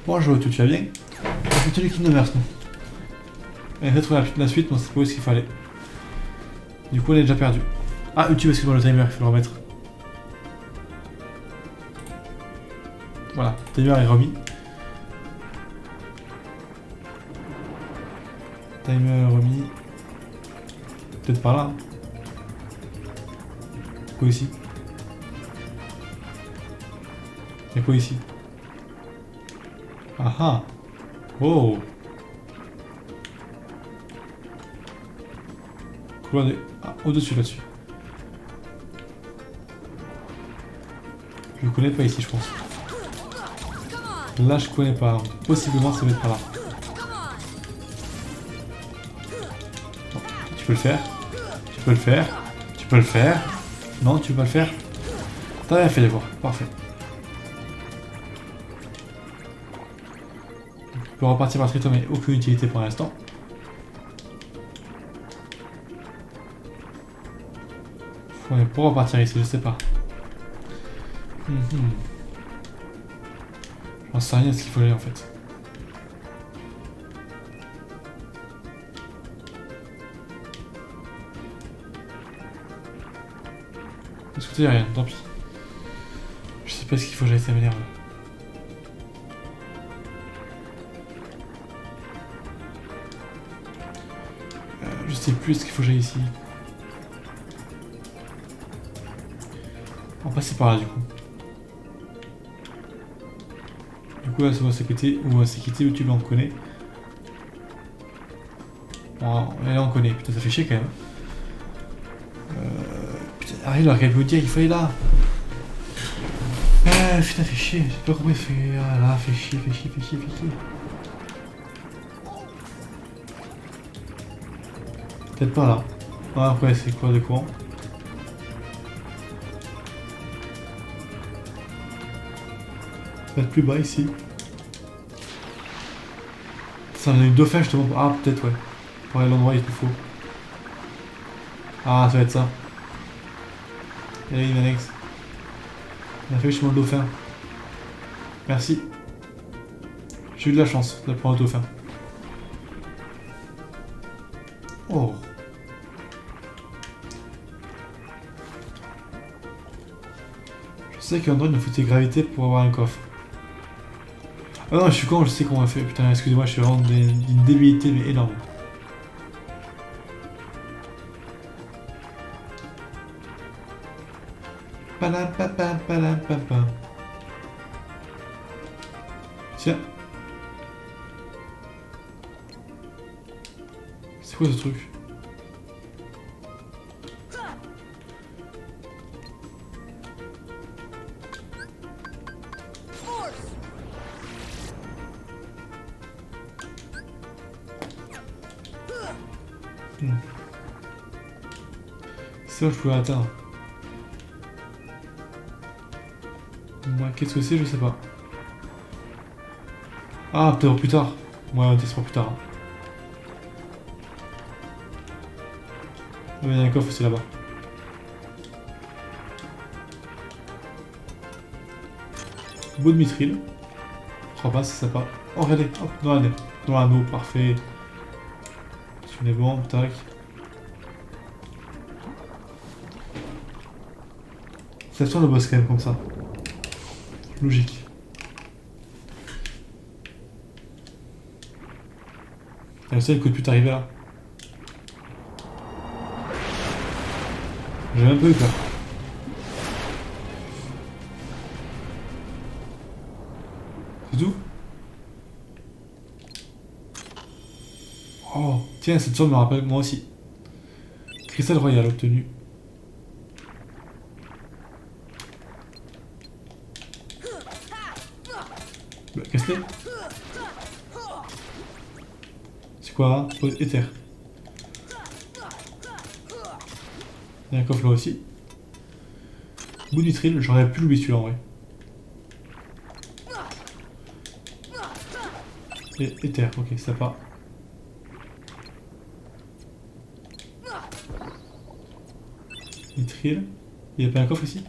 Bonjour, tu vas bien? Je suis Kingdom Hearts, nous. Et retrouver la suite, on sait pas où est-ce qu'il fallait. Du coup, on est déjà perdu. Ah, YouTube, excuse-moi, le timer, il faut le remettre. Voilà, le timer est remis. Timer remis. Peut-être par là. Hein. Quoi ici? Y'a quoi ici? Ah ah! Oh! Couloir de... Ah, au-dessus là-dessus. Je connais pas ici, je pense. Là, je connais pas. Possiblement, ça va être par là. Non, tu peux le faire. Tu peux le faire. Tu peux le faire. Non, tu peux pas le faire. T'as rien fait, d'accord. Parfait. Je peux repartir par Triton, mais aucune utilité pour l'instant. Ouais, pour repartir ici, je sais pas. J'en sais rien de ce qu'il faut aller en fait. De ce côté, y'a rien, tant pis. Je sais pas ce qu'il faut que j'aille, ça m'énerve. Je sais plus ce qu'il faut que j'aille ici. On va passer par là du coup. Du coup là c'est sécurité ou sécurité YouTube on connaît. Bon, là on connaît, putain ça fait chier quand même. Putain, arrive là, qu'elle veut dire qu'il fallait là. Putain fait chier, j'ai pas compris, fait. Ah là, fait chier. Peut-être pas là. Ah après c'est quoi de courant? Peut-être plus bas ici. Ça en a eu dauphin justement. Ah peut-être ouais. Pour aller à l'endroit il te faut. Ah ça va être ça. Allez Alex. On a fait justement le dauphin. Merci. J'ai eu de la chance de prendre le dauphin. Oh. Je sais qu'Android nous foutait gravité pour avoir un coffre. Ah non, je suis con, je sais qu'on va faire. Putain, excusez-moi, je suis vraiment d'une débilité mais énorme. Palam. Tiens. C'est quoi ce truc? C'est ça que je pouvais atteindre. Moi, qu'est-ce que c'est? Je sais pas. Ah, peut-être plus tard. Ouais, on testera plus tard. Hein. Il y a un coffre, c'est là-bas. Beau de mithril. Je crois pas, c'est sympa. Oh, regardez, hop, dans l'anneau, parfait. On est bon, tac. Ça tourne le boss quand même comme ça. Logique. Et le seul coup de pute arrivé là. J'ai un peu eu peur. C'est tout? Oh, tiens, cette zone me rappelle moi aussi. Cristal royal obtenu. Bah, casse-les. C'est quoi? Oh, éther. Il y a un coffre là aussi. Bout du trill, j'aurais pu l'oublier celui-là en vrai. Et éther, ok, ça part. Mithril. Il n'y a pas un coffre ici?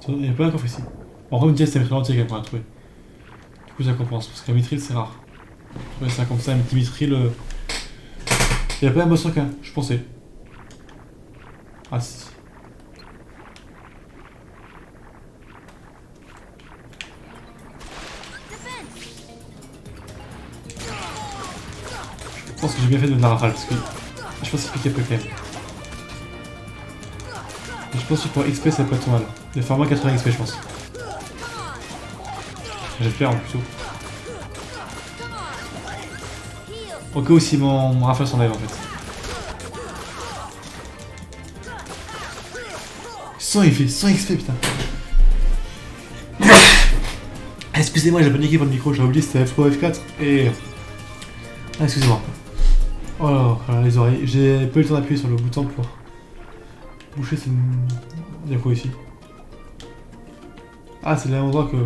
Il n'y a pas un coffre ici. En vrai, une dièse, c'est très entier quand même à trouver. Du coup, ça compense. Parce qu'un mithril, c'est rare. Trouver ça comme ça, un petit mithril. Il y a pas un boss requin, je pensais. Ah si. Je pense que j'ai bien fait de la rafale parce que je pense qu'il pique un peu quand même. Et je pense que pour XP ça peut être mal. Il va faire moins 80 XP je pense. J'espère en plus. Au cas où si mon rafale s'enlève en fait. 100 il fait 100 XP putain. Excusez-moi j'ai paniqué pour le micro, j'ai oublié c'était F3 F4 et... Ah excusez-moi. Oh là, les oreilles, j'ai pas eu le temps d'appuyer sur le bouton pour boucher cette... Il y a quoi ici? Ah c'est l'endroit que...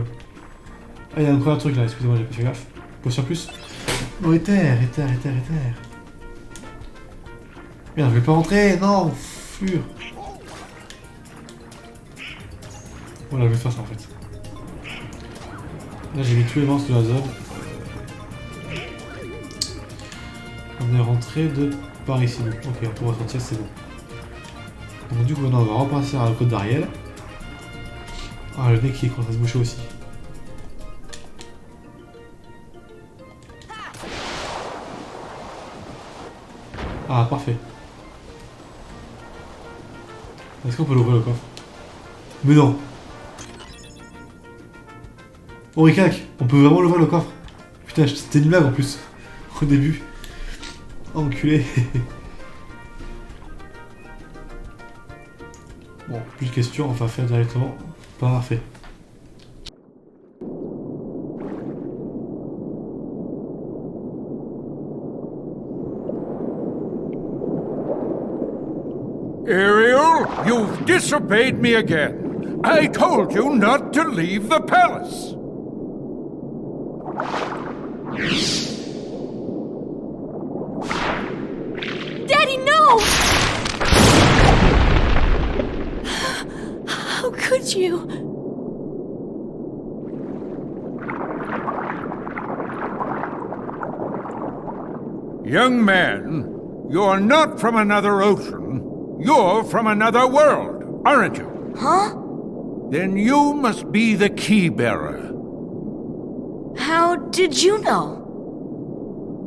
Ah il y a un premier truc là, excusez-moi j'ai pas fait gaffe. Potion plus. Oh éther. Merde je vais pas rentrer, non, flure. Voilà je vais faire ça en fait. Là j'ai mis tous les monstres de la zone. On est rentré de par ici. Ok, on peut ressortir, c'est bon. Donc du coup maintenant on va repartir à la côte d'Ariel. Ah le nez qui commence à se boucher aussi. Ah parfait. Est-ce qu'on peut l'ouvrir le coffre? Mais non. Auricac, on peut vraiment l'ouvrir le coffre? Putain, c'était une blague en plus. Au début. Enculé. Bon, plus de questions, on va faire directement. Parfait. Ariel, you've disobeyed me again. I told you not to leave the palace. Daddy, no! How could you? Young man, you're not from another ocean. You're from another world, aren't you? Huh? Then you must be the key bearer. How did you know?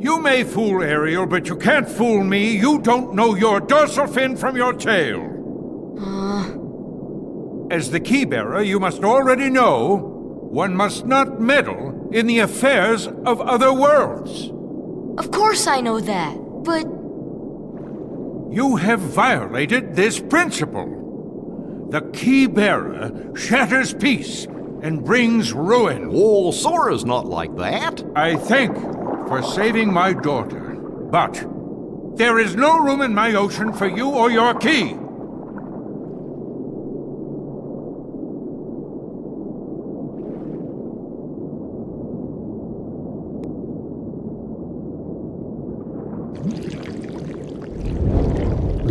You may fool Ariel, but you can't fool me. You don't know your dorsal fin from your tail. As the key bearer, you must already know one must not meddle in the affairs of other worlds. Of course I know that, but... You have violated this principle. The key bearer shatters peace and brings ruin. Oh, Sora's not like that. I thank you for saving my daughter, but there is no room in my ocean for you or your key.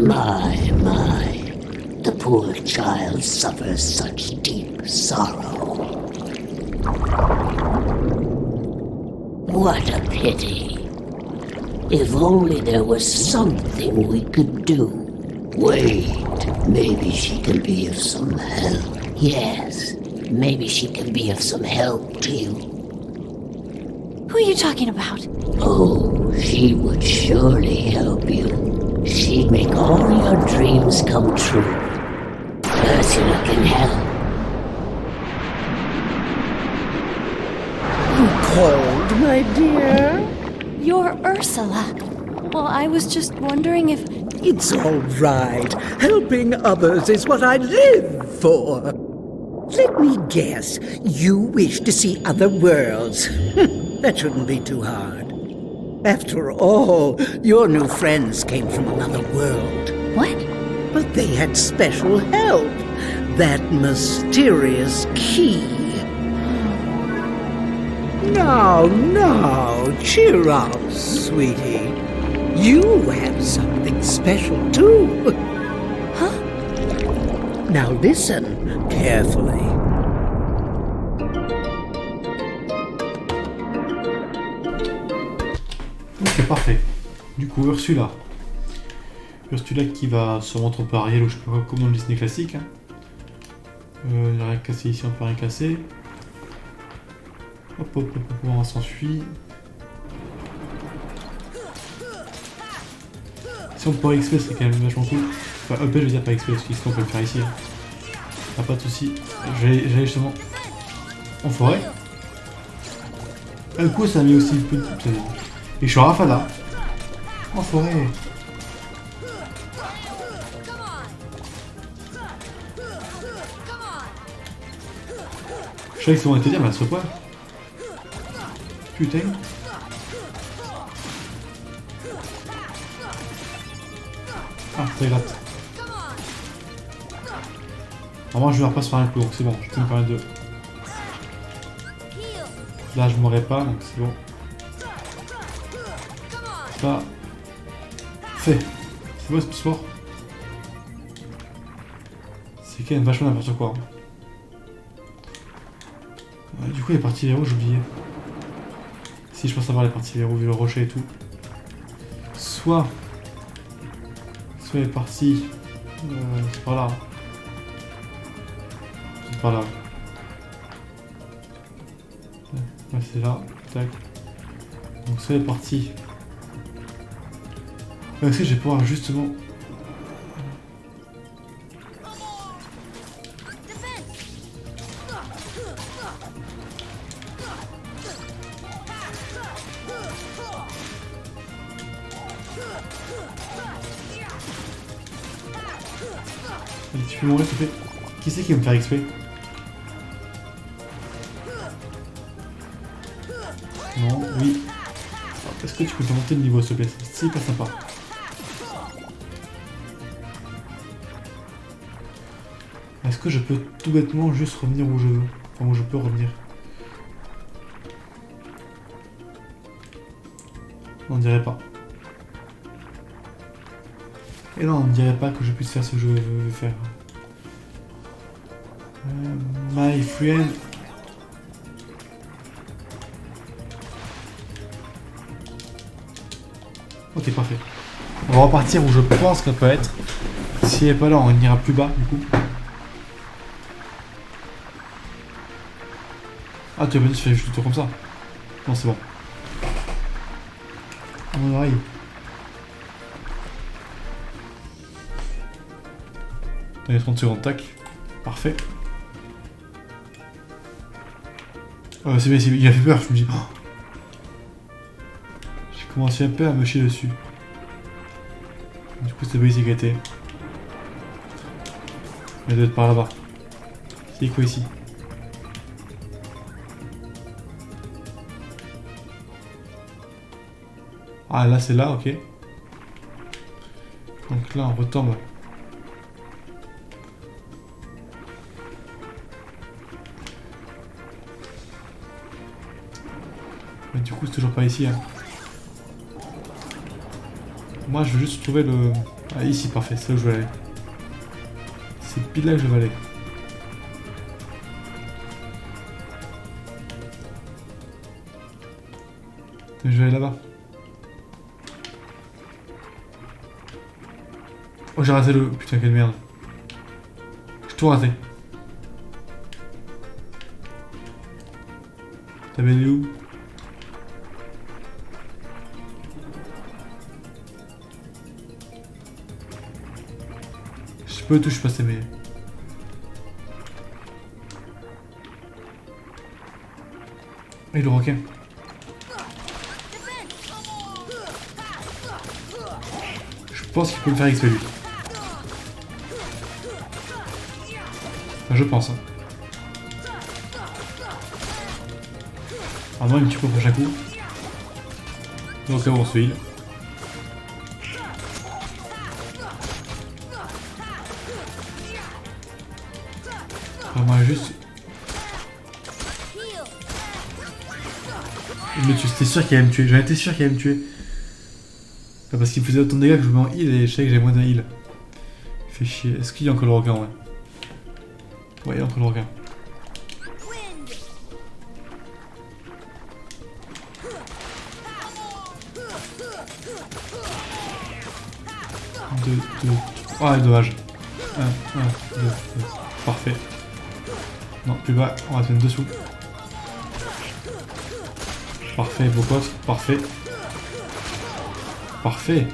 My, the poor child suffers such deep sorrow. What a pity. If only there was something we could do. Wait, maybe she can be of some help. Yes, maybe she can be of some help to you. Who are you talking about? Oh, she would surely help you. She'd make all your dreams come true. Ursula can help. You called, my dear? You're Ursula. Well, I was just wondering if... It's all right. Helping others is what I live for. Let me guess. You wish to see other worlds. That shouldn't be too hard. After all, your new friends came from another world. What? But they had special help. That mysterious key. Now, cheer up, sweetie. You have something special, too. Huh? Now listen carefully. parfait. Du coup, Ursula. Ursula qui va se rentrer par Ariel ou je sais pas quoi, comme dans le Disney classique. Hein. Il n'y a rien cassé ici, on peut rien casser. Hop, hop, hop, hop, on s'enfuit. Si on peut XP, c'est quand même vachement cool. Enfin, up, je veux dire pas XP, parce qu'on peut le faire ici. Hein. Ah, pas de soucis. J'allais justement en forêt. Du coup, ça a mis aussi une petite. Et je suis à Rafala. En forêt. Je savais que ça aurait été dire, mais elle se quoi. Putain. Ah, ça gratte. Normalement, je me repasse par un coup, donc c'est bon, je peux me permettre de. Là, je m'aurais pas, donc c'est bon. Ça. Fait. C'est beau ce sport. C'est quand même vachement n'importe quoi. Du coup, les parties verrou, j'ai oublié. Si, je pense avoir les parties verrou vu le rocher et tout. Soit les parties. C'est par là. C'est par là. Ouais, c'est là. Tac. Donc, soit les parties. Est-ce que je vais pouvoir justement. Tu peux mourir, s'il te plaît. Qui c'est qui va me faire XP? Non, oui. Est-ce que tu peux te monter le niveau, s'il te plaît? C'est hyper sympa. Est-ce que je peux tout bêtement juste revenir où je veux? Enfin, où je peux revenir? On dirait pas. Et non, on ne dirait pas que je puisse faire ce que je veux faire. My friend. Ok, parfait. On va repartir où je pense qu'elle peut être. Si elle n'est pas là, on ira plus bas du coup. Ah, tu as venu, tu fais juste le tour comme ça. Non, c'est bon. À mon oreille. Dans les 30 secondes, tac. Parfait. C'est bien, il a fait peur, je me dis. Oh. J'ai commencé un peu à me chier dessus. Du coup, c'est bien ici qu'elle était. Elle doit être par là-bas. C'est quoi ici? Ah, là, c'est là, ok. Donc là, on retombe. Mais du coup, c'est toujours pas ici. Hein. Moi, je veux juste trouver le... Ah, ici, parfait, c'est là où je veux aller. C'est pile là que je veux aller. Je vais aller là-bas. Oh, j'ai raté le... Putain, quelle merde. J'ai tout raté. T'avais allé où? Je sais pas où je suis passé, mais... Et le requin. Je pense qu'il peut me faire XP lui. Enfin, je pense. Hein. Ah non, il me tue pour chaque coup. Donc là, on se heal. Moi juste. Il me tue, c'était sûr qu'il allait me tuer. J'en étais sûr qu'il allait me tuer. Parce qu'il me faisait autant de dégâts que je me mets en heal et je savais que j'avais moins d'un heal. Il fait chier. Est-ce qu'il y a encore le requin? Ouais. Ouais, il y a encore le requin. 2. Ah, dommage. 1, 2. Parfait. Non, plus bas, on va se mettre dessous. Parfait, beau pote. Parfait. Parfait.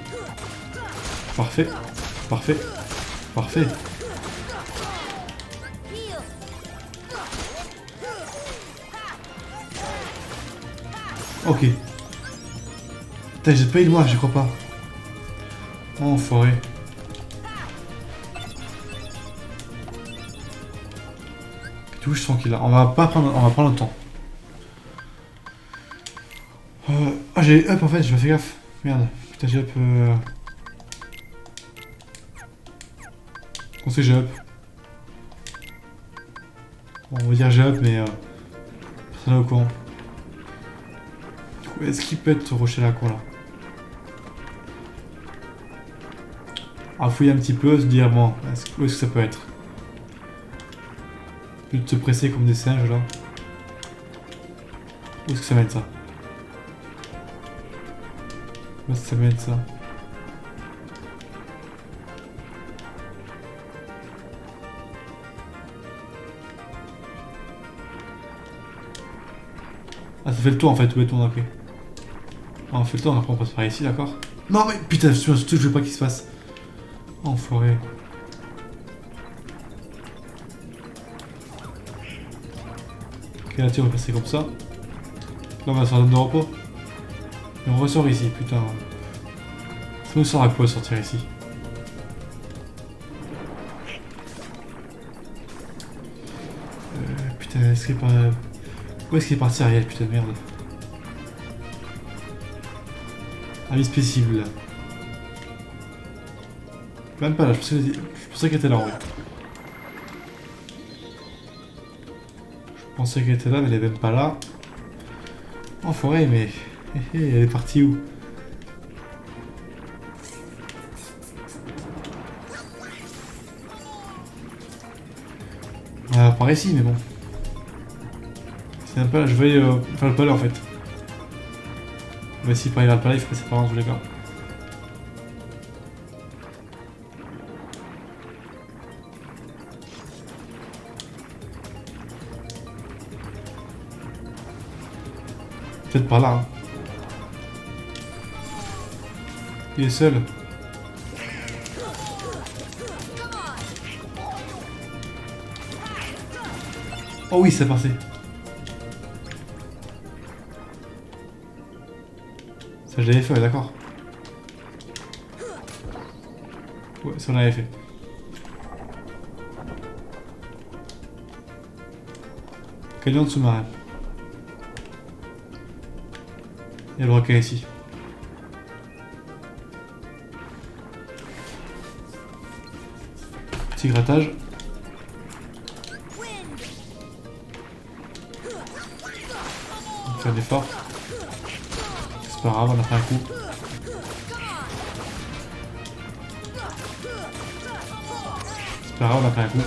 Parfait. Parfait. Parfait. Ok. Putain, j'ai pas eu de moi, je crois pas. Oh, enfoiré. Du coup, je suis tranquille là. On va prendre le temps. Ah, j'ai up en fait, je me fais gaffe. Merde. Putain, j'ai up. On sait que j'ai up. Bon, on va dire j'ai up, mais personne n'est au courant. Du coup, est-ce qu'il peut être rocher là, quoi là? À fouiller un petit peu, se dire bon, où est-ce que ça peut être? Plus de se presser comme des singes là. Où est-ce que ça va être ça? Où est-ce que ça va être ça? Ah, ça fait le tour en fait, tout bêtement, ok. Ah, on fait le tour, après on passe par ici, d'accord? Non mais putain, surtout je veux pas qu'il se passe. Enfoiré. Ok, là, tu on va passer comme ça. Là, on va sur la zone de repos. Et on ressort ici, putain. Ça nous sert à quoi sortir ici? Putain, est-ce qu'il est pas... Où est-ce qu'il est parti Ariel, putain de merde? Avis paisible là. Même pas là, je pensais qu'elle était là en vrai. Je pensais qu'elle était là, mais elle est même pas là. Enfoiré, mais... elle est partie où? Par ici, mais bon. C'est même pas là, je vais faire le palais en fait. On va essayer de pas aller vers le palais, il faut passer par en tous les cas. Peut-être par là. Hein. Il est seul. Oh oui, c'est passé. Ça, je l'avais fait, d'accord. Ouais, ça, on l'avait fait. Camion de sous-marin. Il y a le requin ici. Petit grattage. On va faire un effort. C'est pas grave, on a fait un coup. C'est pas grave, on a fait un coup.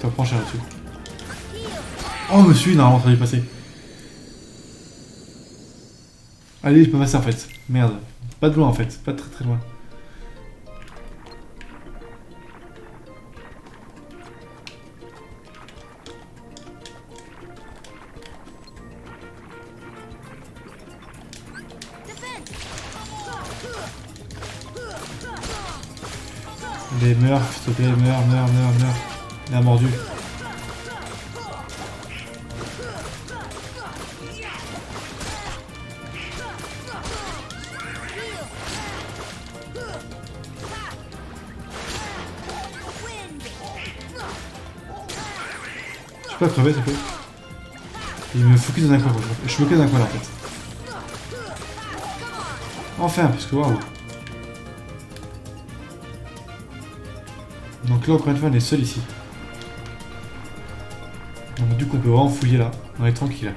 Tu vas prendre cher là-dessus. Oh, monsieur, normalement, ça va y passer. Allez, je peux passer en fait. Merde. Pas de loin en fait, pas très très loin. Allez, meurs, s'il te plaît, meurs. Il a mordu. Je peux pas crever, s'il te plaît. Il me focus dans un coin, quoi. Je suis bloqué dans un coin là en fait. Enfin, parce que waouh. Donc là, encore une fois, on est seul ici. Donc du coup, on peut vraiment fouiller là. On est tranquille.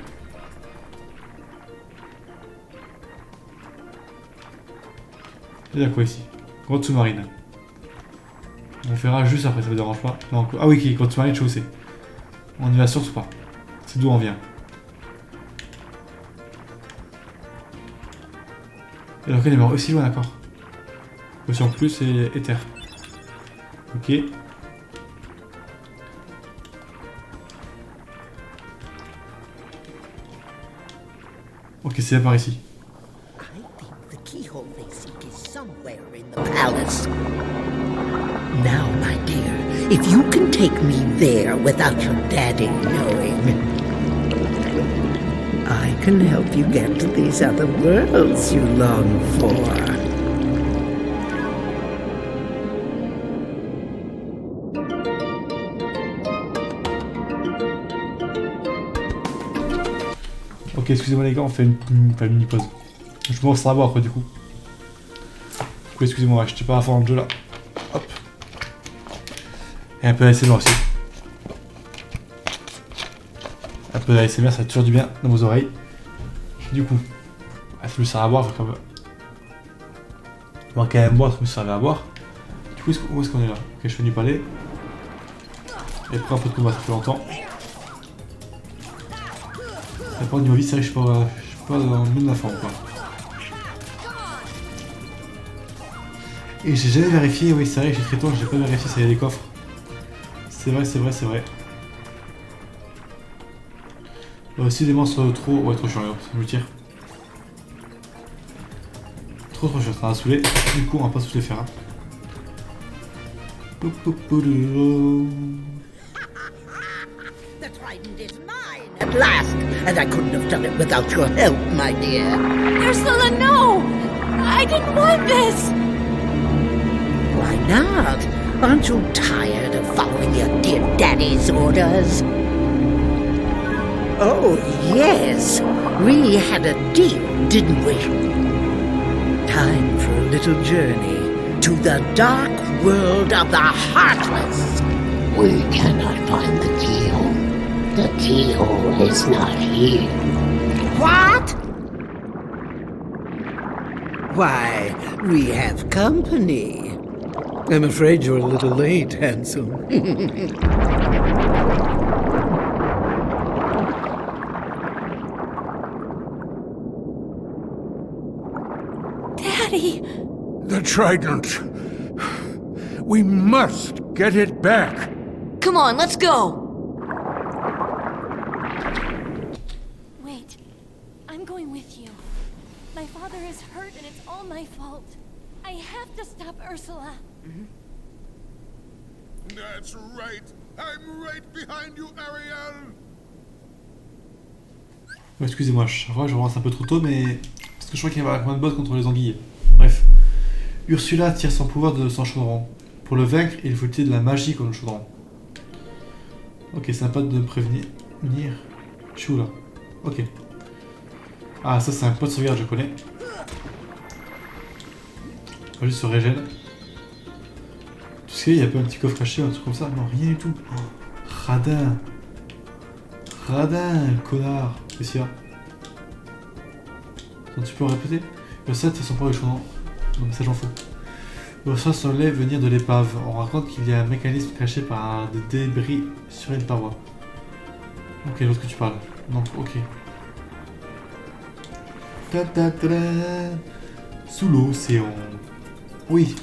Il y a quoi ici? Grotte sous-marine. On verra juste après, ça me dérange pas. Donc, ah oui, grotte sous-marine chaussée. On y va surtout pas. C'est d'où on vient. Et donc elle est morte aussi loin, d'accord. Aussi en plus, c'est éther. Ok. Ok, c'est par ici. I think the keyhole they seek is somewhere in the palace. Now, my dear, if you can take me there without your daddy knowing, I can help you get to these other worlds you long for. Ok, excusez-moi les gars, on fait une mini-pause. Je pense à boire quoi du coup. Du coup, excusez-moi, je n'étais pas à fond dans le jeu là. Hop. Et un peu d'ASMR aussi. Un peu d'ASMR, ça fait toujours du bien dans vos oreilles. Du coup, ça me sert à boire, faut quand même... On va quand même boire, ça me servait à boire. Du coup, où est-ce qu'on est là? Ok, je fais du palais. Et après un peu de combat, ça fait longtemps. Et après au niveau vie, c'est vrai que je suis pas dans le monde de la forme quoi. Et j'ai jamais vérifié, oui c'est vrai, j'ai très tôt, j'ai pas vérifié s'il y a des coffres. C'est vrai, c'est vrai, c'est vrai. Si les monstres trop... Ouais, trop chiant, ça me tire. Trop chiant, ça va saouler. Du coup, on va pas tous les faire. Hein. The trident is mine at last, and I couldn't have done it without your help, my dear. Ursula, no! I didn't want this! Why not? Aren't you tired of following your dear daddy's orders? Oh, yes. We had a deal, didn't we? Time for a little journey to the dark world of the Heartless. We cannot find the keyhole. The keyhole is not here. What? Why, we have company. I'm afraid you're a little late, handsome. Daddy! The trident. We must get it back. Come on, let's go! Wait. I'm going with you. My father is hurt and it's all my fault. I have to stop Ursula. That's right. I'm right behind you, Ariel. Ouais, excusez-moi, je crois que je relance un peu trop tôt, mais... Parce que je crois qu'il y a un de boss contre les anguilles. Bref. Ursula tire son pouvoir de son chaudron. Pour le vaincre, il faut utiliser de la magie comme le chaudron. Ok, sympa de me prévenir. Je suis où là? Ok. Ah, ça c'est un pot de sauvegarde, je connais. On va juste se régène. Tu sais, il y a pas un petit coffre caché, un truc comme ça? Non, rien du tout. Oh, radin. Radin, connard. Qu'est-ce qu'il y a? Attends, tu peux répéter? Le 7, c'est son pouvoir du chaudron. Donc ça j'en fous. Le sol semblait venir de l'épave. On raconte qu'il y a un mécanisme caché par des débris sur une paroi. Ok, l'autre que tu parles. Donc, ok. Ta ta ta ta. Sous l'océan. Oui.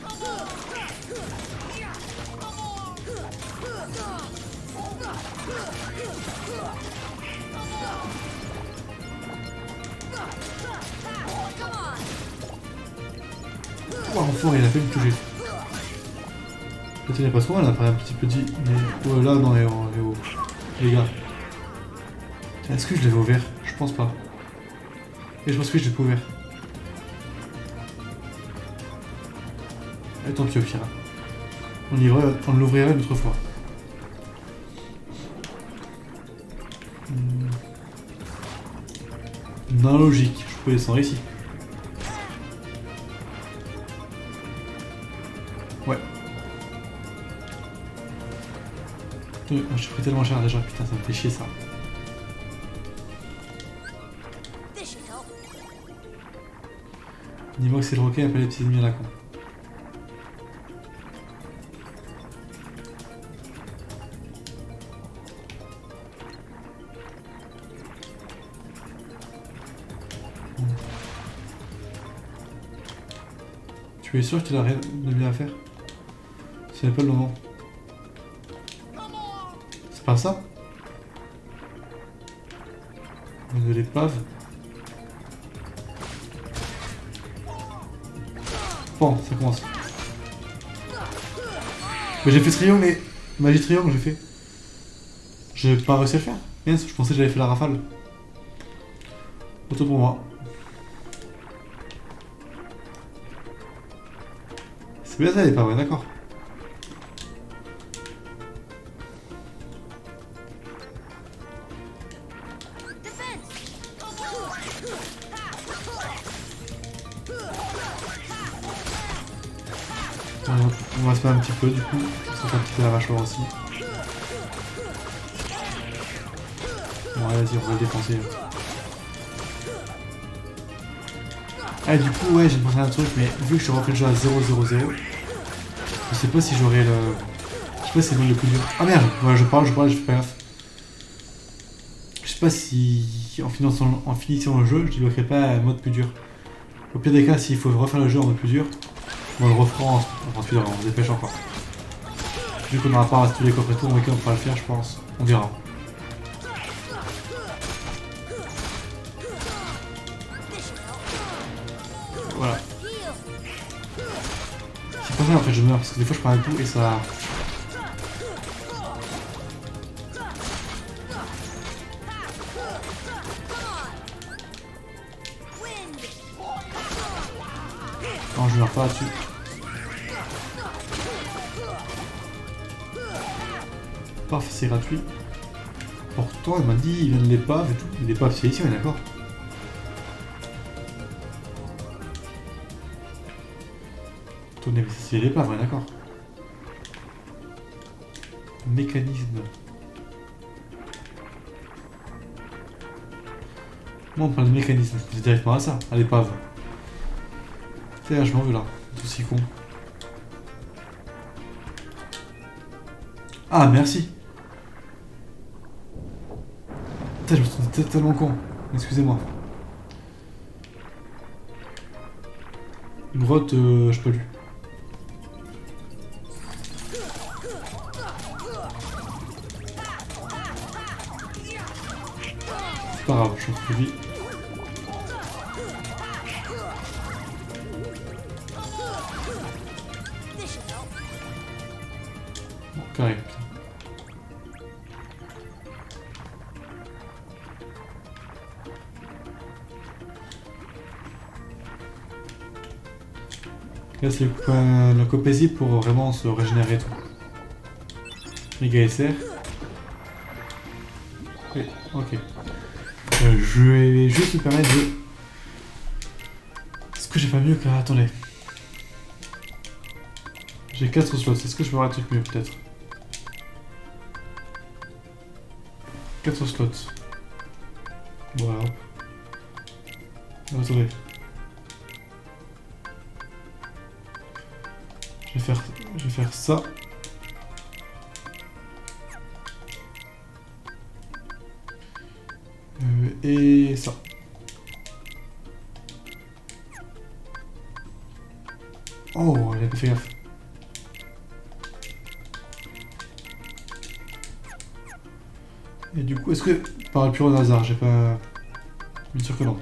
Oh, l'enfant, il a fait me toucher. Peut-être il n'est pas souvent, elle a pas un petit peu dit. Mais oh là, non, les gars. Est-ce que je l'avais ouvert? Je pense pas. Et je pense que je l'ai pas ouvert. Et tant pis au pire. On l'ouvrirait une autre fois. Non, logique, je peux descendre ici. Ouais. J'ai pris tellement cher déjà, putain, ça me fait chier ça. Niveau que c'est le roquet, appelle les petits ennemis à la con. Tu es sûr qu'il a rien de bien à faire? C'est pas le moment. C'est pas ça? De l'épave. Bon, ça commence. Mais j'ai fait triangle et... Magie triangle, j'ai fait. J'ai pas réussi à le faire. Yes, je pensais que j'avais fait la rafale. Autant pour moi. C'est bien ça, elle est pas vraie, d'accord. On va se faire un petit peu du coup. Ça fait un petit peu la mâchoire aussi. Bon, allez, vas-y, on va le défoncer. Ah, du coup, ouais, j'ai pensé à un truc, mais vu que je suis refait le jeu à 0-0-0, je sais pas si j'aurai le. Je sais pas si c'est le plus dur. Ah merde, voilà, je parle, je fais pas gaffe. Je sais pas si en finissant le jeu, je débloquerai pas un mode plus dur. Au pire des cas, s'il faut refaire le jeu en mode plus dur, on le refera en speedrun, en se dépêchant quoi. Vu qu'on n'aura pas tous les coffres et tout, on pourra le faire, je pense. On verra. Voilà. C'est pas ça en fait, je meurs parce que des fois je prends un coup et ça. Non, je meurs pas là-dessus. Parfait, c'est gratuit. Pourtant, il m'a dit il vient de l'épave et tout. L'épave, c'est ici, on est d'accord. Attendez, mais c'est l'épave, on est d'accord. Mécanisme. Moi, on parle de mécanisme. C'est directement à ça, à l'épave. C'est vachement vu là. C'est aussi con. Ah, merci. Putain, je me suis tellement con. Excusez-moi. Grotte, je peux lu. C'est pas grave, je suis plus vite. Bon, carré, putain. Là, c'est la copésie pour vraiment se régénérer tout. Méga SR. Oui, ok. Je vais juste me permettre de... Est-ce que j'ai pas mieux que... Attendez. J'ai 4 slots. Est-ce que je peux avoir un truc mieux peut-être? 4 slots. Voilà. Attendez. Je vais faire ça. Et ça. Oh, j'ai pas fait gaffe. Et du coup, est-ce que par le pur hasard, j'ai pas... Bien sûr que non.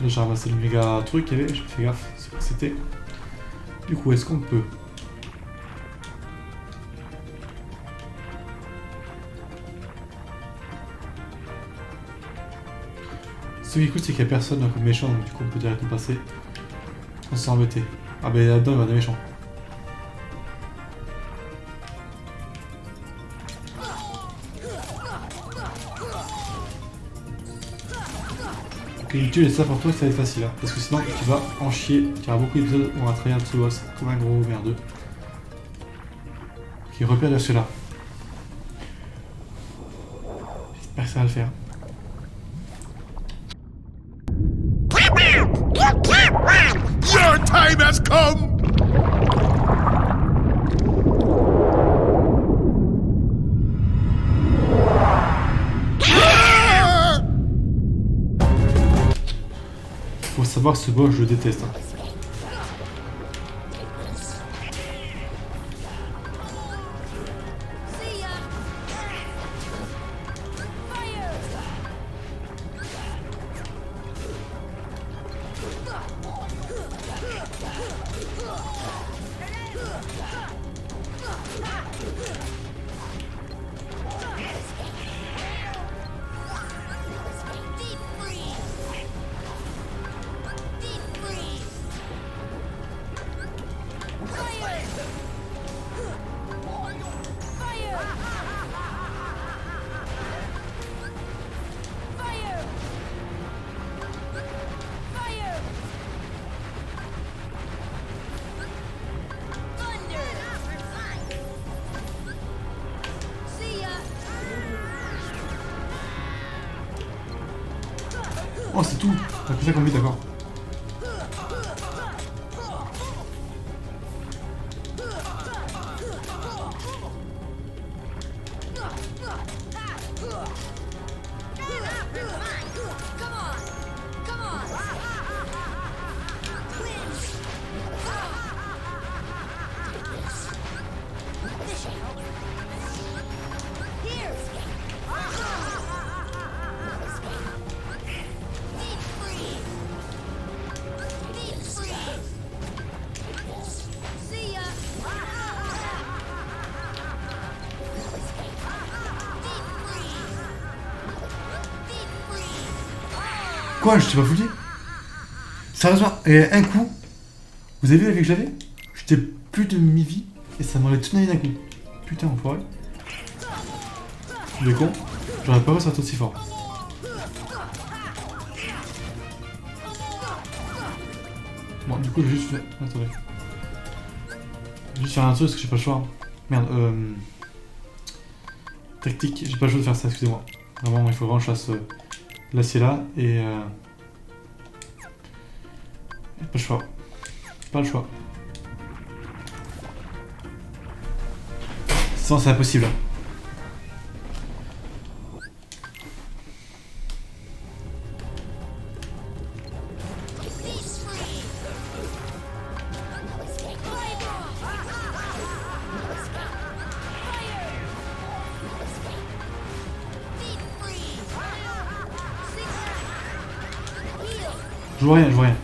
Là, j'ai ramassé le méga truc qu'il y avait, j'ai pas fait gaffe, c'est ce que c'était. Du coup, est-ce qu'on peut... Ce qui est cool, c'est qu'il n'y a personne comme méchant, donc du coup, on peut directement passer sans s'embêter. Ah ben là-dedans, il y a des méchants. Ok, tu les ça pour toi, ça va être facile, hein, parce que sinon, tu vas en chier. Il y aura beaucoup d'épisodes où on va travailler un petit boss comme un gros merdeux. Ok, repère de celui-là. J'espère que ça va le faire. Your time has come! Faut ça savoir que ce boss, je le déteste. Hein. Oh, c'est tout. T'as fait ça comme lui, d'accord. Quoi, je t'ai pas foutu? Sérieusement, et un coup, vous avez vu la vie que j'avais? J'étais plus de mi-vie et ça m'enlève toute ma vie d'un coup. Putain, enfoiré. Il est con, j'aurais pas réussi à être aussi fort. Bon, du coup, je vais juste faire. Attendez. Je vais juste faire un truc parce que j'ai pas le choix. Merde, tactique, j'ai pas le choix de faire ça, excusez-moi. Vraiment, il faut vraiment que je fasse. L'acier là et pas le choix. Pas le choix. Sinon c'est impossible. Je vois rien, je vois rien.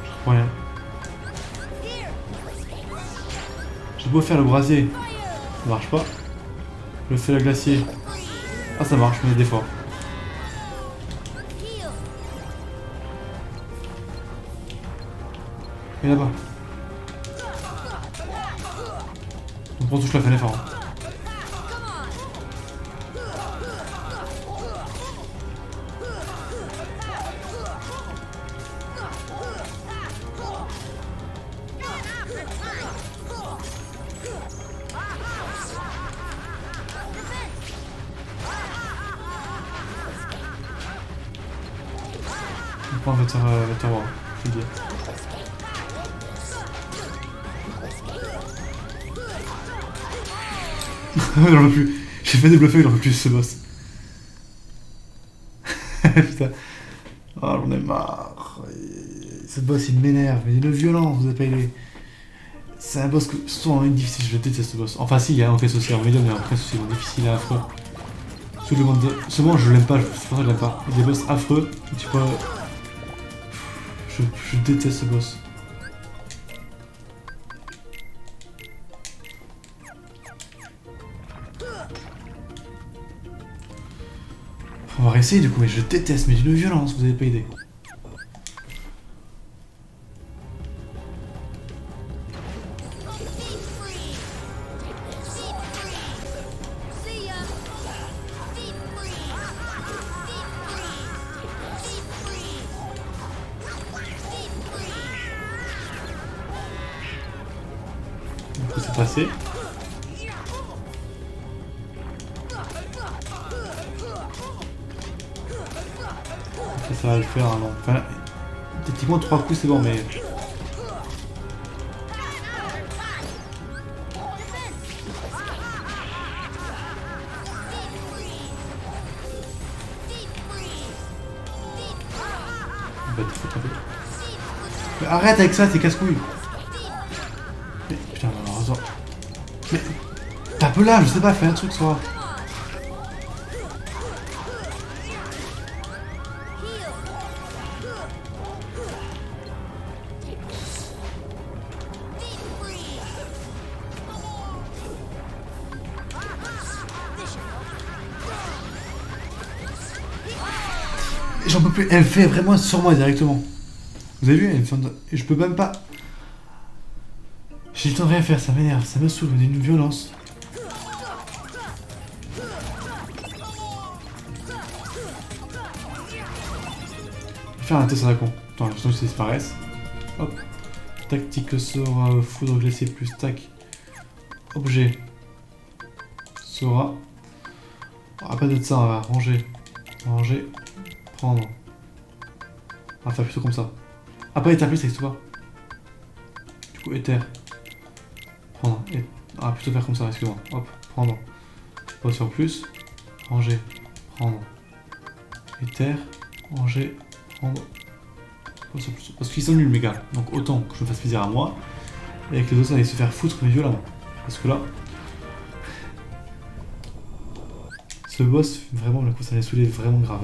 Je vois rien. J'ai beau faire le brasier, ça marche pas. Je fais le glacier. Ah ça marche, mais des fois. Et là-bas. On touche la fin fort. On prend le terroir, je veux dire. J'en peux plus. J'ai fait des bluffs, j'en peux plus ce boss. Putain. Oh, j'en ai marre. Ce boss il m'énerve, mais il est violent, vous avez pas idée. C'est un boss que, surtout en ligne difficile, je déteste ce boss. Enfin, si, il y a un caisse aussi en médium, mais en caisse aussi, difficile et affreux. Tout le monde. Seulement, je l'aime pas, c'est pour ça que je l'aime pas. Il y a des boss affreux, et tu peux. Je déteste ce boss. On va réessayer du coup, mais je déteste, mais d'une violence, vous avez pas idée. Du coup, c'est passé. Ça va le faire, hein, non. Enfin, techniquement 3 coups c'est bon, mais... Va te foutre un peu. Mais arrête avec ça, t'es casse-couilles. Mais, putain, alors, attends. Mais tape là, je sais pas, fais un truc, soit. J'en peux plus, elle me fait vraiment sur moi directement. Vous avez vu, elle me fait... Je peux même pas... J'ai le temps de rien faire, ça m'énerve, ça me saoule, on est une violence. Je vais faire un test à la con. Attends, je que ça disparaisse. Hop. Tactique sort, foudre glacée plus tac. Objet. Sora. Ah, pas de ça, on va ranger. Ranger. Prendre. On va faire plutôt comme ça. Ah, pas éther plus, ça existe pas. Du coup, éther. Prendre. Et... Ah, plutôt faire comme ça, excuse-moi. Hop, prendre. Pas sur plus. Ranger. Prendre. Éther. Ranger. Prendre. Pas sur plus. Parce qu'ils sont nuls, mes gars. Donc, autant que je me fasse plaisir à moi. Et avec les autres, ça allait se faire foutre, mais violemment. Parce que là. Ce boss, vraiment, le coup, ça allait saouler vraiment grave.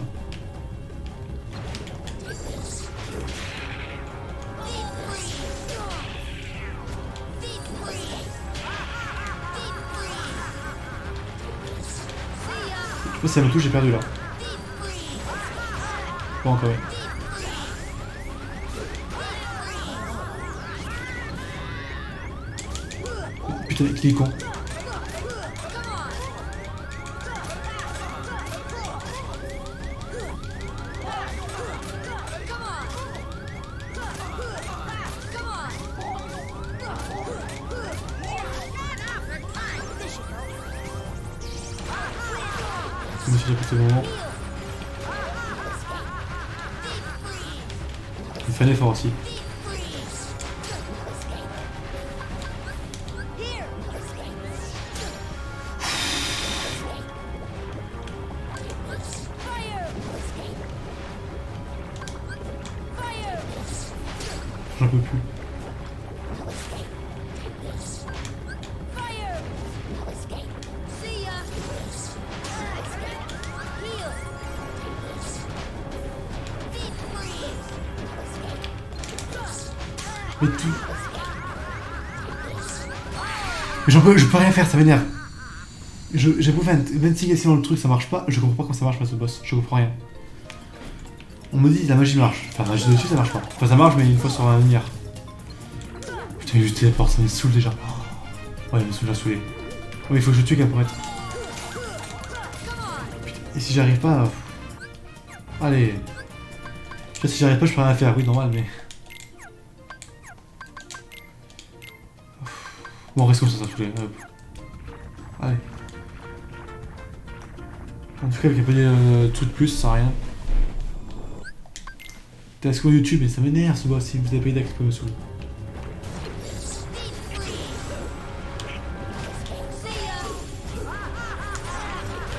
Je pense que ça me touche, j'ai perdu là. Pas encore. Putain, il est con. Je me suis répété le moment. Il fait un effort aussi. J'en peux plus. Mais tout... Mais je peux rien faire, ça m'énerve. J'ai beau faire 26 gassés dans le truc, ça marche pas. Je comprends pas comment ça marche pas ce boss, je comprends rien. On me dit la magie marche. Enfin, la magie dessus ça marche pas. Enfin, ça marche, mais une fois sur un milliard. Putain, je téléporte, ça me saoule déjà. Ouais, il me saoule. Oh, il faut que je tue qu'elle pour être. Putain, et si j'arrive pas. Allez. Je sais pas si j'arrive pas, je peux rien faire. Oui, normal, mais. Bon, reste comme ça saoulé. Allez. En tout cas, avec un peu de tout de plus, ça sert à rien. T'es sur YouTube et ça m'énerve ce boss si vous avez pas d'idée que me saoule.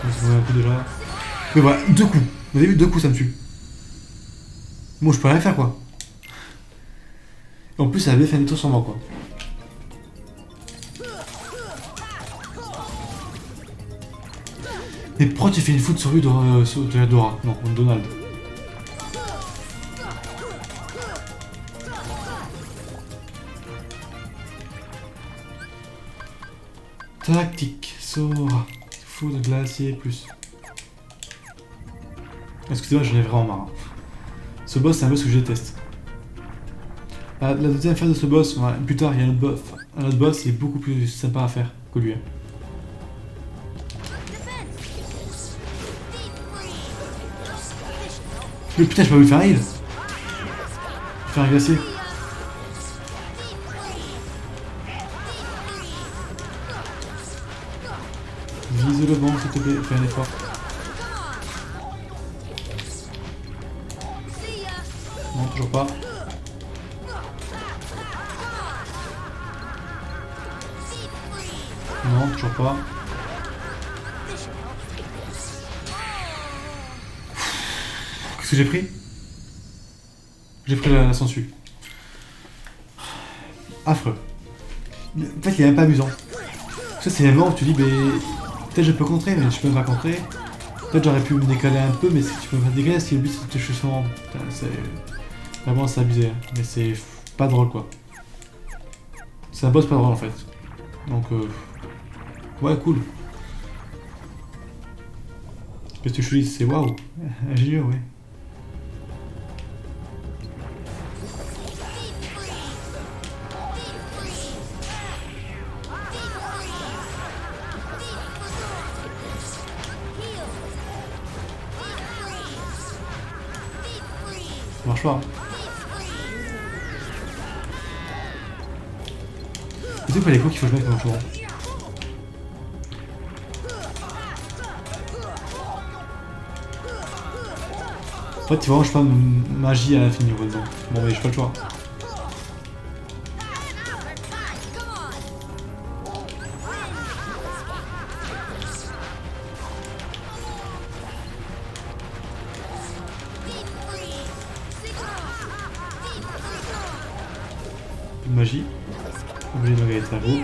On va se mourir un coup déjà. Mais voilà, 2 coups. Vous avez vu, 2 coups ça me tue. Bon, je peux rien faire quoi. Et en plus, ça avait fait un tour sur moi quoi. Mais pourquoi tu fais une foot sur lui de Dora? Non, Donald. Tactique, Sora, foudre, glacier, plus. Excusez-moi, j'en ai vraiment marre. Ce boss, c'est un boss que je déteste. La deuxième phase de ce boss, plus tard, il y a un autre boss qui est beaucoup plus sympa à faire que lui. Mais putain, je peux lui faire un heal. Faire un glacier. Vise le vent, s'il te plaît, fais un effort. Non, toujours pas. Non, toujours pas. Qu'est-ce que j'ai pris? J'ai pris la sangsue. Affreux. En fait, il est même pas amusant. Ça, c'est les moments où tu dis, mais peut-être je peux contrer, mais je peux pas contrer. Peut-être j'aurais pu me décaler un peu, mais si tu peux pas te décaler, si le but c'est de te toucher son rang. C'est. Vraiment, c'est abusé. Hein. Mais c'est pas drôle, quoi. C'est un boss pas drôle, en fait. Donc, ouais, cool. Qu'est-ce que je dis, c'est waouh. Ingénieux, ouais. Ça marche pas. Hein. C'est quoi les coups qu'il faut que je mette comme tour. En fait, tu vois, je pas magie à l'infini, dedans. Bon, mais j'ai pas le choix. Plus de magie. Obligé de regarder le cerveau.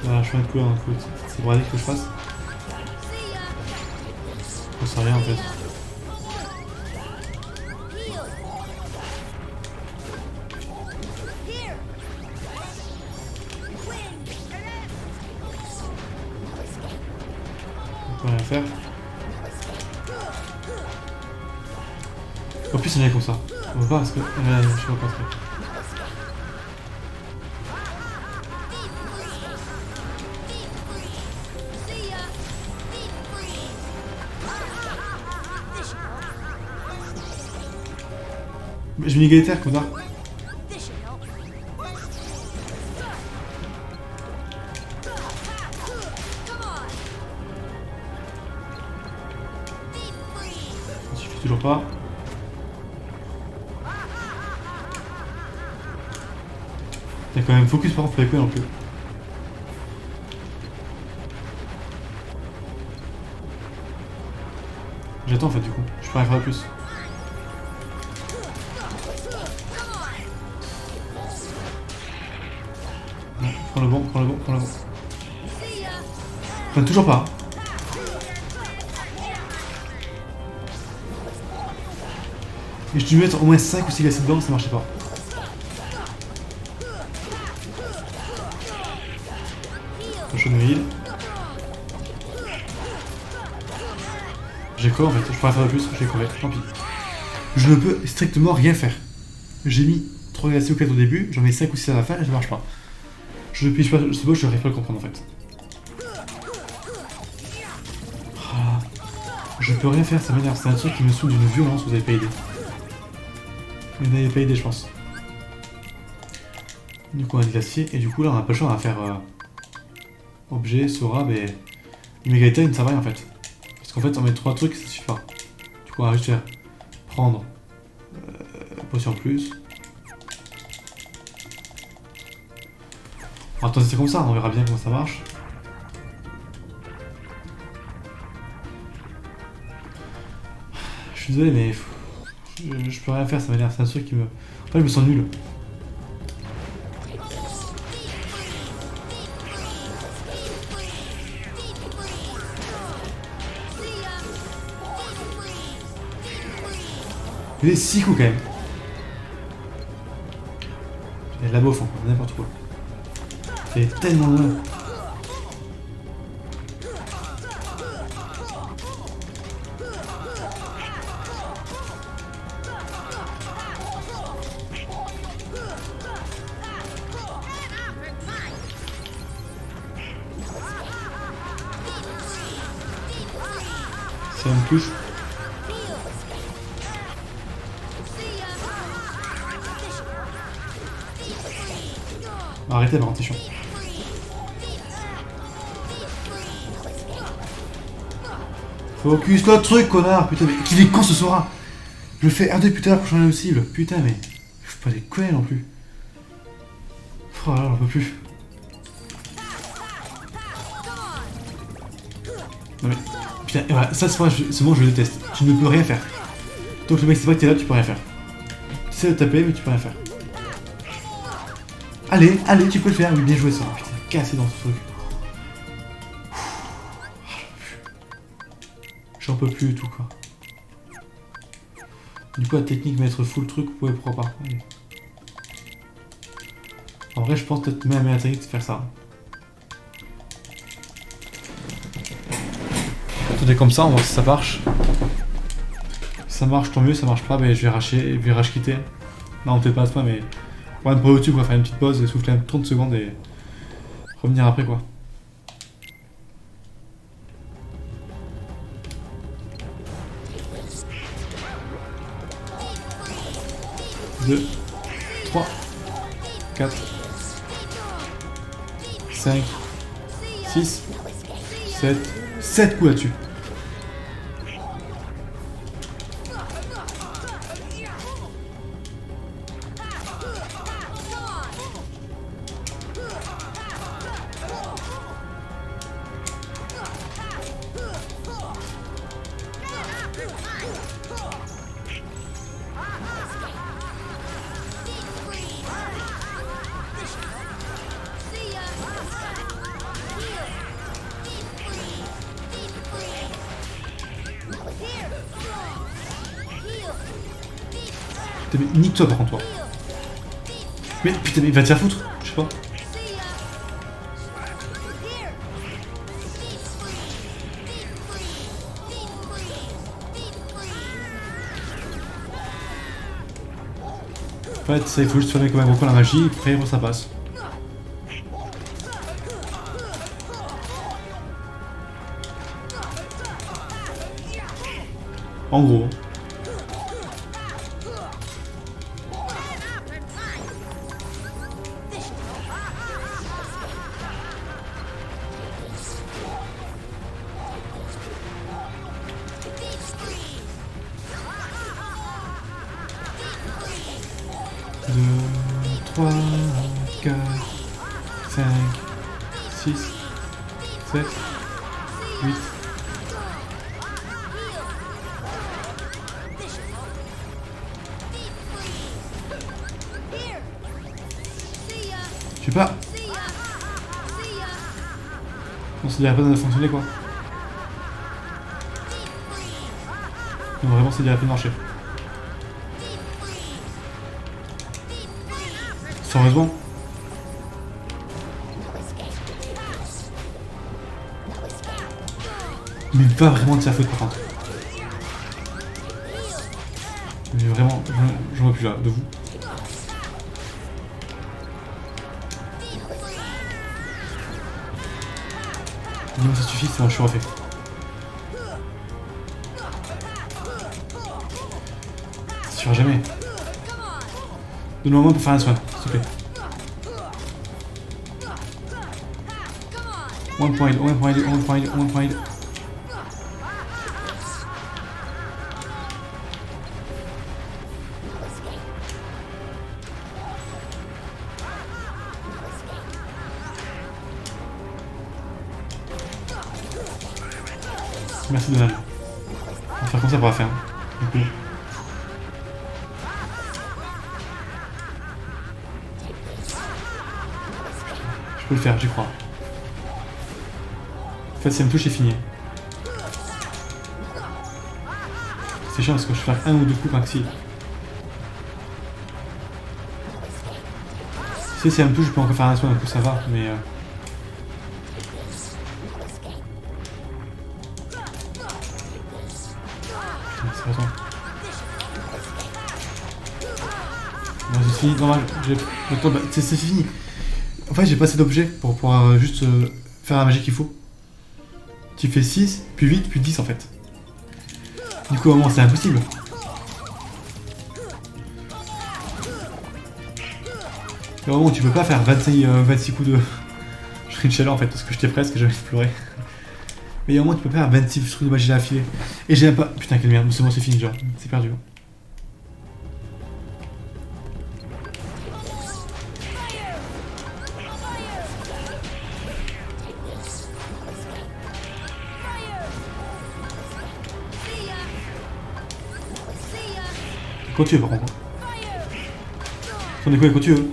Là, je fais un coup, c'est pour aller que je fasse. Je sais rien en fait. On peut rien faire. En plus, on est comme ça. On va pas parce que. Je suis pas très. Je vais niquer les terres, connard. Ça suffit toujours pas. T'as quand même focus par contre, fallait quoi non plus. J'attends en fait du coup, je peux rien faire de plus. Non, prends le bon, prends le bon, prends le bon. Enfin, toujours pas. Et je dû mettre au moins 5 ou 6 glacis dedans, ça marchait pas. Cochon de ville. J'ai quoi en fait? Je pourrais faire de plus, j'ai quoi, tant pis. Je ne peux strictement rien faire. J'ai mis 3 glacis ou 4 au début, j'en mets 5 ou 6 à la fin et ça marche pas. Je ne pige pas ce boss, je n'arrive pas à le comprendre en fait. Ah, je peux rien faire, ça m'énerve, c'est un truc qui me saoule d'une violence, vous avez pas aidé. Vous n'avez pas aidé je pense. Du coup on a des glaciers et du coup là on n'a pas le choix, on va faire objet, Sora, mais Megaton ça va en fait. Parce qu'en fait on met 3 trucs ça suffit pas. Du coup on va juste faire prendre potion en plus. On va tenter comme ça, on verra bien comment ça marche. Je suis désolé mais je peux rien faire, ça m'énerve, c'est un truc qui me... En fait je me sens nul. Il est 6 coups quand même. Il y a de la bof encore, n'importe quoi. C'est tellement loin. Ça me touche. Arrêtez par contre, c'est chiant. Focus le truc, connard. Putain, mais qu'il est con ce Sora. Je fais R2 putain pour changer de cible. Putain, mais faut pas déconner non plus. Oh là, j'en peux plus. Non mais putain, voilà, ça c'est moi je le déteste. Tu ne peux rien faire. Donc le mec c'est pas que t'es là, tu peux rien faire. sais le taper, mais tu peux rien faire. Allez, allez, tu peux le faire. Oui, bien joué ça. Putain, cassé dans ce truc. J'en peux plus du tout, quoi. Du coup, la technique mettre full truc, ouais, pourquoi pas. Allez. En vrai, je pense peut-être même à la technique de faire ça. Tout est comme ça, on va voir si ça marche. Si ça marche, tant mieux, ça marche pas, mais je vais rage quitter. Non, peut-être pas à ce point, mais. Ouais, pour YouTube, on va faire une petite pause, souffler un 30 secondes et revenir après, quoi. Deux, 3, 4, 5, 6, 7 coups là-dessus. Putain, mais nique-toi par contre, toi. Mais putain, mais il va te faire foutre, je sais pas. En fait, ça, il faut juste fermer comme un gros con la magie, après ça passe. En gros. Deux, 3, 4, 5, 6, 7, 8. Je sais pas. On se dirait pas de fonctionner quoi. Non, vraiment, c'est dirait pas de marcher. Sérieusement. Mais pas vraiment de sa faute par contre. Mais vraiment, j'en vois plus là, de vous. Non, ça suffit, c'est bon, je suis refait. Ça suffira jamais. Donne-moi un moment pour faire un soin, s'il te plaît. One point, one point, one point, one point. Merci Donald. On va faire comme ça pour la faire. Du coup. Je peux le faire, j'y crois. En fait, si elle me touche, c'est fini. C'est chiant parce que je fais un ou deux coups maxi. Si elle me touche, je peux encore faire un soin, du coup ça va, mais. Bon, c'est fini, normal, c'est fini. En fait, j'ai pas assez d'objets pour pouvoir juste faire la magie qu'il faut. Tu fais 6, puis 8, puis 10 en fait. Du coup, au moment, c'est impossible. Et au moment où tu peux pas faire 26 coups de. Je ris de chaleur en fait, parce que j'étais presque, j'avais pleuré. Mais il y a un moment, tu peux pas faire 26 trucs de magie à affilée. Et j'ai pas. Putain, quelle merde, c'est bon, c'est fini, genre, c'est perdu. Continue par contre. T'en es quoi quand tu veux.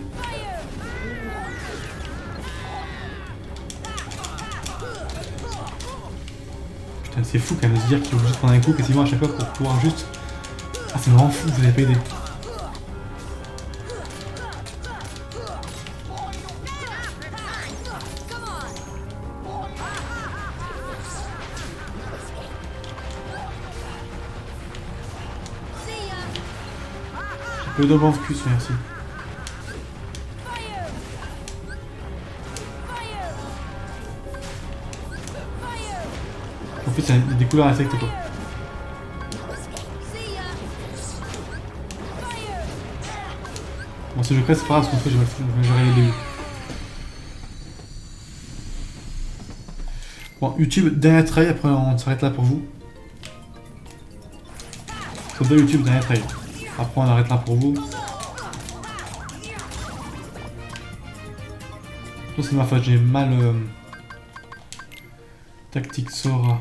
Putain, c'est fou quand même de se dire qu'il faut juste prendre un coup quasiment à chaque fois pour pouvoir juste... Ah, c'est vraiment fou, vous avez pas aidé. Le double en focus, merci. En fait, c'est des couleurs insectes quoi. Bon, si je crée, c'est pas grave, parce qu'en fait, j'aurais les début. Bon, YouTube, dernier try, après on s'arrête là pour vous. Comme ça, YouTube, dernier try. Après, on arrête là pour vous. C'est ma faute, j'ai mal. Tactique Sora.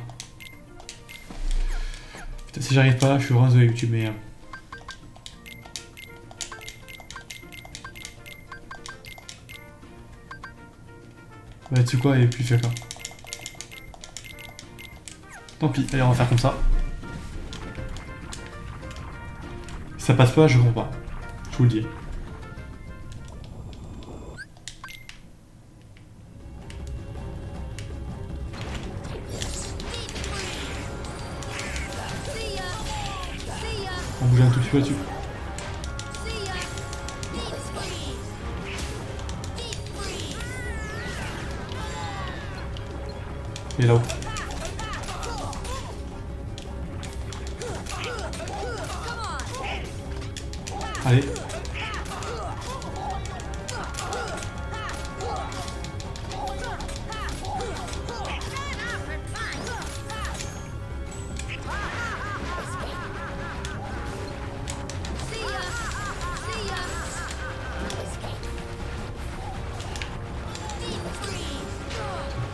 Putain, si j'arrive pas là, je suis vraiment désolé YouTube, mais. Bah, tu sais quoi, et puis faire quoi. Tant pis, allez, on va faire comme ça. Si ça passe pas, je comprends pas. Je vous le dis. On bouge un tout petit peu là-dessus. Et là-haut. Allez.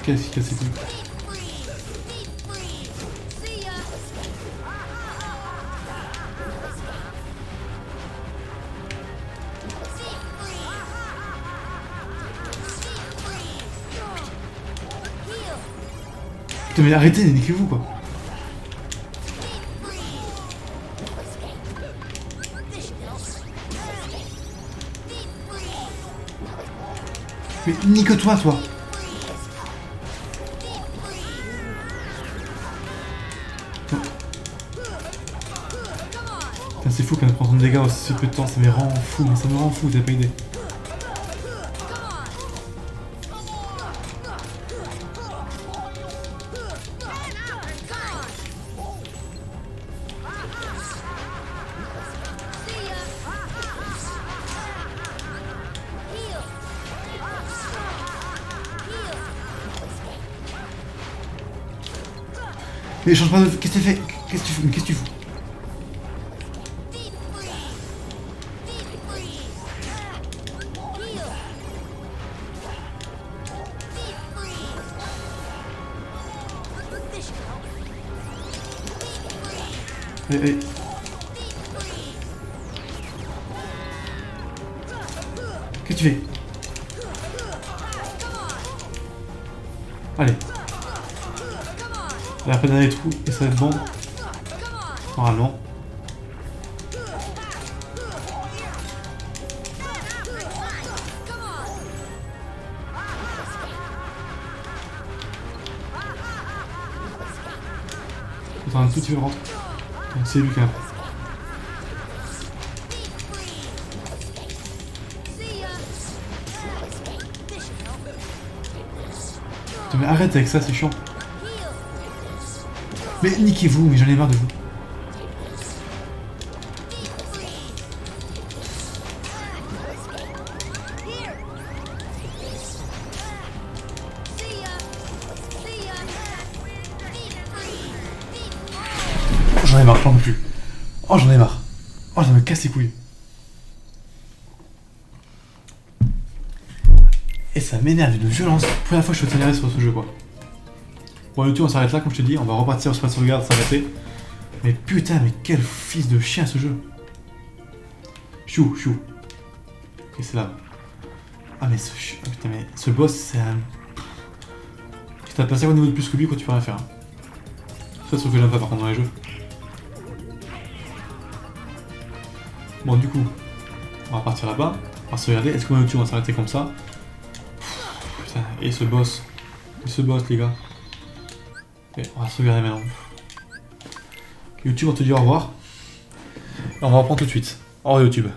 Qu'est-ce que c'est que ça? Putain mais arrêtez, niquez-vous quoi. Mais nique-toi toi. Putain c'est fou quand même prendre des dégâts aussi peu de temps, ça me rend fou, mais ça me rend fou, t'as pas idée. Mais change pas de... Qu'est-ce que tu fais? Qu'est-ce que tu fous? Mais qu'est-ce que tu fous? Allez, allez. Qu'est-ce que tu fais? Allez. Là, après dans les trous, et ça va être bon. Normalement. Attends un tout petit peu rentre. C'est lui quand même. Putain, mais arrête avec ça, c'est chiant. Mais niquez-vous, mais j'en ai marre de vous. J'en ai marre, j'en peux plus. Oh, j'en ai marre. Oh, ça me casse les couilles. Et ça m'énerve de violence. Première fois que je suis énervé sur ce jeu, quoi. Bon, YouTube, on s'arrête là, comme je te dis. On va repartir sur la sauvegarde, s'arrêter. Mais putain, mais quel fils de chien ce jeu. Chou, chou. Ok, c'est là. Ah, mais ce... oh, putain, mais ce boss, c'est un... Si t'as passé un niveau de plus que lui, quoi, tu peux rien faire. Hein. Ça, se fait là pas, par contre, dans les jeux. Bon, du coup, on va partir là-bas. On va se regarder. Est-ce qu'on va on va s'arrêter comme ça? Putain, et ce boss. Et ce boss, les gars. Ok, on va se regarder maintenant. YouTube, on te dit au revoir. Et on va reprendre tout de suite. Au revoir, YouTube.